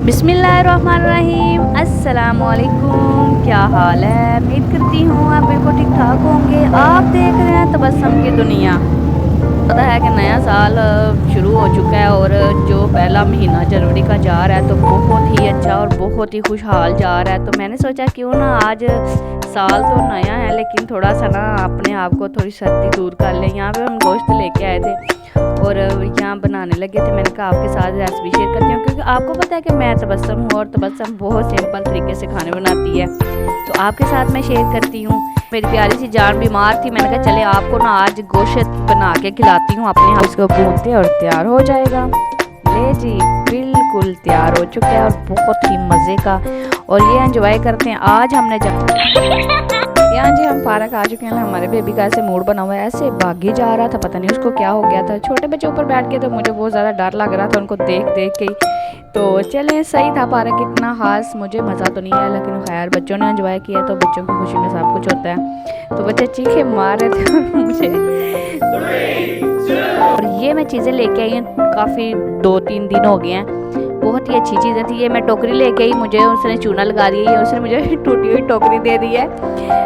बिस्मिल्लाहिर्रहमानिर्रहीम। अस्सलामुअलैकुम। क्या हाल है? उम्मीद करती हूँ आप बिल्कुल ठीक ठाक होंगे। आप देख रहे हैं तबस्सुम की दुनिया। पता है कि नया साल शुरू हो चुका है और जो पहला महीना जनवरी का जा रहा है तो बहुत ही अच्छा और बहुत ही खुशहाल जा रहा है। तो मैंने सोचा क्यों ना आज साल तो नया है लेकिन थोड़ा सा ना अपने आप को थोड़ी सर्दी दूर कर लें। यहाँ पे हम गोश्त लेके आए थे और यहाँ बनाने लगे थे। मैंने कहा आपके साथ रेसिपी शेयर करती हूँ क्योंकि आपको पता है कि मैं तबस्सुम हूँ और तबस्सुम बहुत सिंपल तरीके से खाने बनाती है, तो आपके साथ मैं शेयर करती हूँ। मेरी प्यारी सी जान बीमार थी, मैंने कहा चले आपको ना आज गोश्त बना के खिलाती हूँ। अपने हाथ को भूनते और तैयार हो जाएगा। ले जी बिल्कुल तैयार हो चुका है और बहुत ही मज़े का, और ये एंजॉय करते हैं। आज हमने यहाँ जी हम पार्क आ चुके हैं। हमारे बेबी का ऐसे मूड बना हुआ है, ऐसे भागी जा रहा था, पता नहीं उसको क्या हो गया था। छोटे बच्चे ऊपर बैठ के तो मुझे बहुत ज़्यादा डर लग रहा था उनको देख देख के। तो चले सही था पार्क, इतना खास मुझे मज़ा तो नहीं आया लेकिन खैर बच्चों ने एंजॉय किया तो बच्चों की खुशी में सब कुछ होता है। तो बच्चे चीखे मार रहे थे और मुझे और ये मैं चीज़ें लेके आई हूँ काफ़ी 2-3 दिन हो गए हैं। बहुत ही अच्छी चीज़ें थी। ये मैं टोकरी लेके आई, मुझे उसने चूना लगा दिया है, उसने मुझे टूटी हुई टोकरी दे दी है।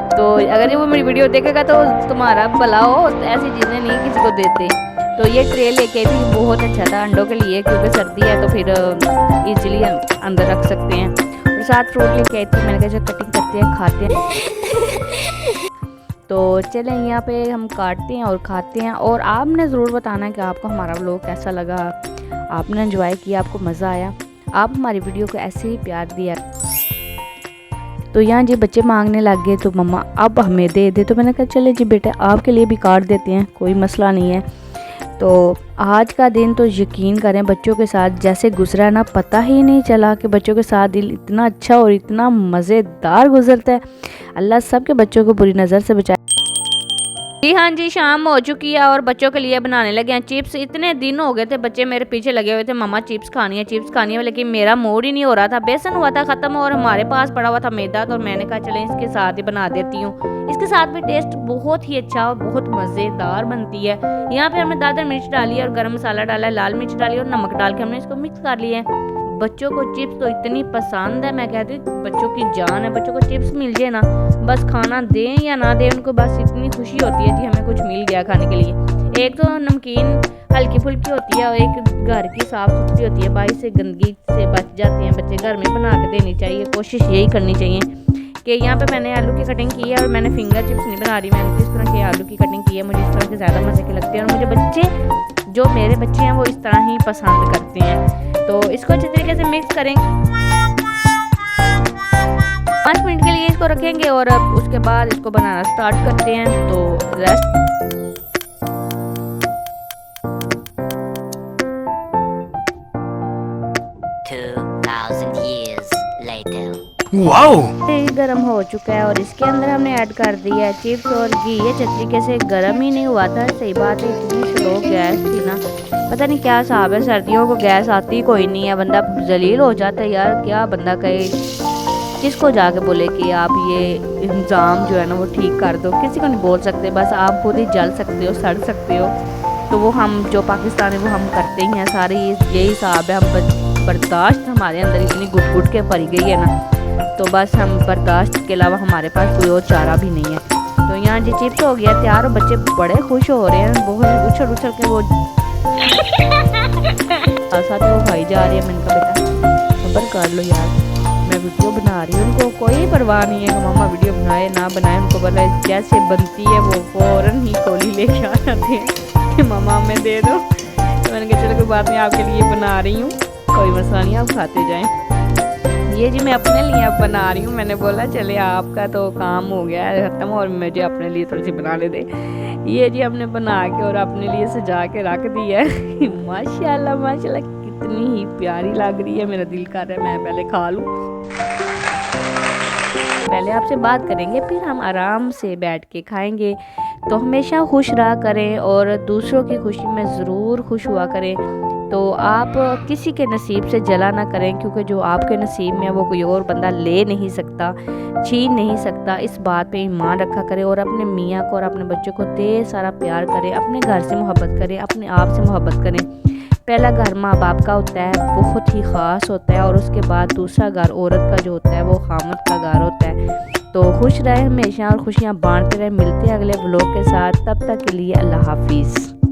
तो अगर वो मेरी वीडियो देखेगा तो तुम्हारा भला हो, तो ऐसी चीज़ें नहीं किसी को देते। तो ये ट्रे लेके आई थी, बहुत अच्छा था अंडों के लिए क्योंकि सर्दी है तो फिर इजीली अंदर रख सकते हैं। और साथ फ्रूट लेके आई थी, मैंने कहा चलो कटिंग करते हैं खाते हैं। तो चलें यहाँ पे हम काटते हैं और खाते हैं। और आपने ज़रूर बताना है कि आपको हमारा व्लॉग कैसा लगा, आपने एंजॉय किया, आपको मज़ा आया, आप हमारी वीडियो को ऐसे ही प्यार दिया। तो यहाँ जी बच्चे मांगने लग गए तो मम्मा अब हमें दे दे, तो मैंने कहा चले जी बेटे आपके लिए भी काट देते हैं, कोई मसला नहीं है। तो आज का दिन तो यकीन करें बच्चों के साथ जैसे गुजरा ना, पता ही नहीं चला कि बच्चों के साथ दिल इतना अच्छा और इतना मज़ेदार गुजरता है। अल्लाह सबके बच्चों को बुरी नज़र से बचाए। जी हाँ जी, शाम हो चुकी है और बच्चों के लिए बनाने लगे हैं चिप्स। इतने दिन हो गए थे बच्चे मेरे पीछे लगे हुए थे, मम्मा चिप्स खानी है, लेकिन मेरा मूड ही नहीं हो रहा था। बेसन हुआ था ख़त्म और हमारे पास पड़ा हुआ था मैदा, तो मैंने कहा चलें इसके साथ ही बना देती हूँ। इसके साथ भी टेस्ट बहुत ही अच्छा और बहुत मज़ेदार बनती है। यहाँ पे हमने दादर मिर्च डाली है और गर्म मसाला डाला है, लाल मिर्च डाली और नमक डाल के हमने इसको मिक्स कर लिया है। बच्चों को चिप्स तो इतनी पसंद है, मैं कहती हूँ बच्चों की जान है। बच्चों को चिप्स मिल जाए ना, बस खाना दें या ना दें उनको बस इतनी खुशी होती है कि हमें कुछ मिल गया खाने के लिए। एक तो नमकीन हल्की फुल्की होती है और एक घर की साफ़ सुथरी होती है, बाहर से गंदगी से बच जाती हैं बच्चे। घर में बना के देनी चाहिए, कोशिश यही करनी चाहिए। कि यहाँ पे मैंने आलू की कटिंग की है और मैंने फिंगर चिप्स नहीं बना रही, मैंने इस तरह के आलू की कटिंग की है। मुझे इस तरह के ज़्यादा मज़े के लगते हैं और मुझे बच्चे जो मेरे बच्चे हैं वो इस तरह ही पसंद करते हैं। तो इसको अच्छे तरीके से मिक्स करें, 5 मिनट के लिए इसको रखेंगे और अब उसके बाद इसको बनाना स्टार्ट करते हैं। तो रेस्ट वाओ गर्म हो चुका है और इसके अंदर हमने ऐड कर दिया है चिप्स और घी। ये अच्छे तरीके से गर्म ही नहीं हुआ था, सही बात है, इतनी स्लो गैस थी ना, पता नहीं क्या हिसाब है। सर्दियों को गैस आती कोई नहीं है, बंदा जलील हो जाता है यार। क्या बंदा कहे, किसको जाके बोले कि आप ये इंतज़ाम जो है ना वो ठीक कर दो, किसी को नहीं बोल सकते, बस आप खुद ही जल सकते हो, सड़ सकते हो। तो वो हम जो पाकिस्तानी वो हम करते ही हैं सारे, यही हिसाब है। हम बर्दाश्त हमारे अंदर इतनी घुट घुट के भरी गई है ना, तो बस हम बर्दाश्त के अलावा हमारे पास कोई और चारा भी नहीं है। तो यहाँ जी चिप्स हो गया तैयार और बच्चे बड़े खुश हो रहे हैं, बहुत उछल उछल के वो साथ वो खाई जा रही है। मैंने कहा बेटा खबर कर लो यार, मैं वीडियो बना रही हूँ। उनको कोई परवाह नहीं है कि मामा वीडियो बनाए ना बनाए, उनको बोला जैसे बनती है वो फ़ौरन ही कोली लेके आ जाते हैं कि मामा हमें दे दो। तो मैंने कहा चलो कोई बात नहीं, आपके लिए बना रही हूँ, कोई मसला नहीं, आप खाते जाएँ। ये जी मैं अपने लिए अब बना रही हूँ, मैंने बोला चले आपका तो काम हो गया है ख़त्म और मुझे अपने लिए थोड़ी सी बनाने दे। ये जी हमने बना के और अपने लिए सजा के रख दी है। माशाल्लाह माशाल्लाह कितनी ही प्यारी लग रही है, मेरा दिल कर रहा है मैं पहले खा लूँ। पहले आपसे बात करेंगे फिर हम आराम से बैठ के खाएंगे। तो हमेशा खुश रहा करें और दूसरों की खुशी में ज़रूर खुश हुआ करें। तो आप किसी के नसीब से जला ना करें, क्योंकि जो आपके नसीब में है वो कोई और बंदा ले नहीं सकता, छीन नहीं सकता। इस बात पे ईमान रखा करें और अपने मियाँ को और अपने बच्चों को ढेर सारा प्यार करें, अपने घर से मोहब्बत करें, अपने आप से मोहब्बत करें। पहला घर माँ बाप का होता है, बहुत ही ख़ास होता है, और उसके बाद दूसरा घर औरत का जो होता है वो खामद का घर होता है। तो खुश रहे हमेशा और खुशियाँ बांटते रहे। मिलते हैं अगले व्लॉग के साथ, तब तक के लिए अल्लाह हाफिज़।